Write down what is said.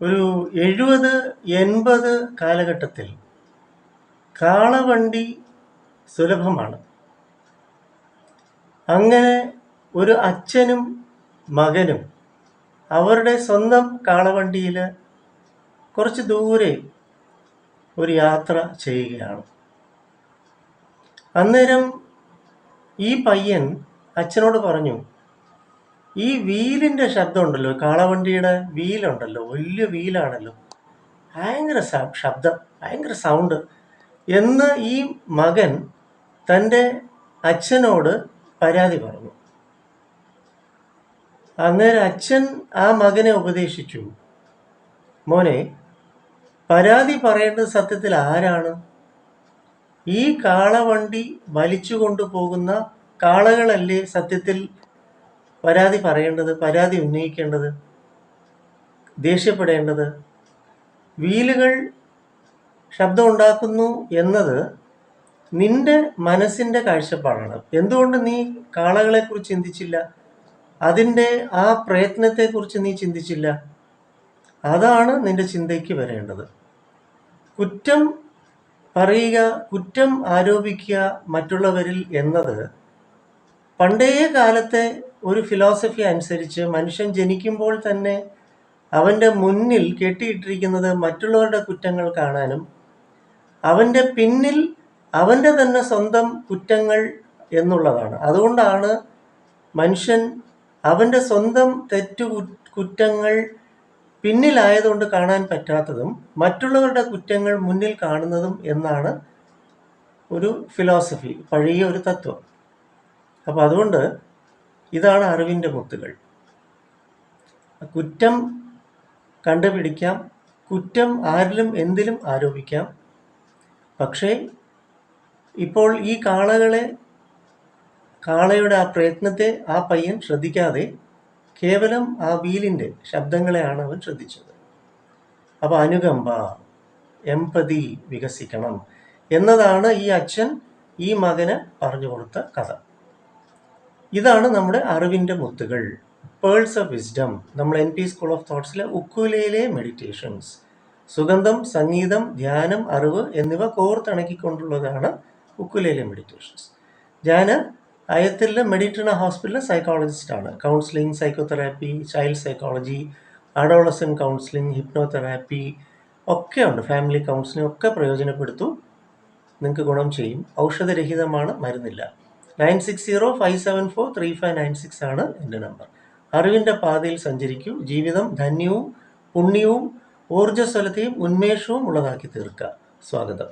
ഒരു 70-80 കാലഘട്ടത്തിൽ കാളവണ്ടി സുലഭമാണ്. അങ്ങനെ ഒരു അച്ഛനും മകനും അവരുടെ സ്വന്തം കാളവണ്ടിയിൽ കുറച്ച് ദൂരെ ഒരു യാത്ര ചെയ്യുകയാണ്. അന്നേരം ഈ പയ്യൻ അച്ഛനോട് പറഞ്ഞു, ഈ വീലിൻ്റെ ശബ്ദമുണ്ടല്ലോ, കാളവണ്ടിയുടെ വീലുണ്ടല്ലോ, വലിയ വീലാണല്ലോ, ഭയങ്കര ശബ്ദം, ഭയങ്കര സൗണ്ട് എന്ന് ഈ മകൻ തൻ്റെ അച്ഛനോട് പരാതി പറഞ്ഞു. അന്നേരം അച്ഛൻ ആ മകനെ ഉപദേശിച്ചു, മോനെ, പരാതി പറയേണ്ടത് സത്യത്തിൽ ആരാണ്? ഈ കാളവണ്ടി വലിച്ചു കൊണ്ടുപോകുന്ന കാളകളല്ലേ സത്യത്തിൽ പരാതി പറയേണ്ടത്, പരാതി ഉന്നയിക്കേണ്ടത്, ദേഷ്യപ്പെടേണ്ടത്. വീലുകൾ ശബ്ദമുണ്ടാക്കുന്നു എന്നത് നിന്റെ മനസ്സിൻ്റെ കാഴ്ചപ്പാടാണ്. എന്തുകൊണ്ട് നീ കാളകളെക്കുറിച്ച് ചിന്തിച്ചില്ല? അതിൻ്റെ ആ പ്രയത്നത്തെക്കുറിച്ച് നീ ചിന്തിച്ചില്ല? അതാണ് നിന്റെ ചിന്തയ്ക്ക് വരേണ്ടത്. കുറ്റം പറയുക, കുറ്റം ആരോപിക്കുക മറ്റുള്ളവരിൽ എന്നത് പണ്ടേ കാലത്തെ ഒരു ഫിലോസഫി അനുസരിച്ച് മനുഷ്യൻ ജനിക്കുമ്പോൾ തന്നെ അവൻ്റെ മുന്നിൽ കെട്ടിയിട്ടിരിക്കുന്നത് മറ്റുള്ളവരുടെ കുറ്റങ്ങൾ കാണാനും അവൻ്റെ പിന്നിൽ അവൻ്റെ തന്നെ സ്വന്തം കുറ്റങ്ങൾ എന്നുള്ളതാണ്. അതുകൊണ്ടാണ് മനുഷ്യൻ അവൻ്റെ സ്വന്തം കുറ്റങ്ങൾ പിന്നിലായതുകൊണ്ട് കാണാൻ പറ്റാത്തതും മറ്റുള്ളവരുടെ കുറ്റങ്ങൾ മുന്നിൽ കാണുന്നതും എന്നാണ് ഒരു ഫിലോസഫി, പഴയ ഒരു തത്വം. അപ്പോൾ അതുകൊണ്ട് ഇതാണ് അറിവിൻ്റെ മുത്തുകൾ. കുറ്റം കണ്ടുപിടിക്കാം, കുറ്റം ആരിലും എന്തിലും ആരോപിക്കാം. പക്ഷേ ഇപ്പോൾ ഈ കാളയുടെ ആ പ്രയത്നത്തെ ആ പയ്യൻ ശ്രദ്ധിക്കാതെ കേവലം ആ വീലിൻ്റെ ശബ്ദങ്ങളെയാണ് അവൻ ശ്രദ്ധിച്ചത്. അപ്പോൾ അനുകമ്പ, എംപതി വികസിക്കണം എന്നതാണ് ഈ അച്ഛൻ ഈ മകന് പറഞ്ഞു കൊടുത്ത കഥ. ഇതാണ് നമ്മുടെ അറിവിൻ്റെ മുത്തുകൾ, പേൾസ് ഓഫ് വിസ്ഡം. നമ്മൾ NP സ്കൂൾ ഓഫ് തോട്ട്സിലെ ഉക്കുലേലെ മെഡിറ്റേഷൻസ്, സുഗന്ധം, സംഗീതം, ധ്യാനം, അറിവ് എന്നിവ കോർത്തിണക്കിക്കൊണ്ടുള്ളതാണ് ഉക്കുലേലെ മെഡിറ്റേഷൻസ്. ഞാൻ അയത്തിൽ മെഡിറ്റേണ ഹോസ്പിറ്റലിലെ സൈക്കോളജിസ്റ്റാണ്. Counselling, psychotherapy, child psychology, adolescent counselling, hypnotherapy ഒക്കെ ഉണ്ട്. ഫാമിലി കൗൺസിലിംഗ് ഒക്കെ പ്രയോജനപ്പെടുത്തു, നിങ്ങൾക്ക് ഗുണം ചെയ്യും. ഔഷധരഹിതമാണ്, മരുന്നില്ല. 9605743596 ആണ് എൻ്റെ നമ്പർ. അറിവിൻ്റെ പാതയിൽ സഞ്ചരിക്കൂ, ജീവിതം ധന്യവും പുണ്യവും ഊർജ്ജസ്വലതയും ഉന്മേഷവും ഉള്ളതാക്കി തീർക്കുക. സ്വാഗതം.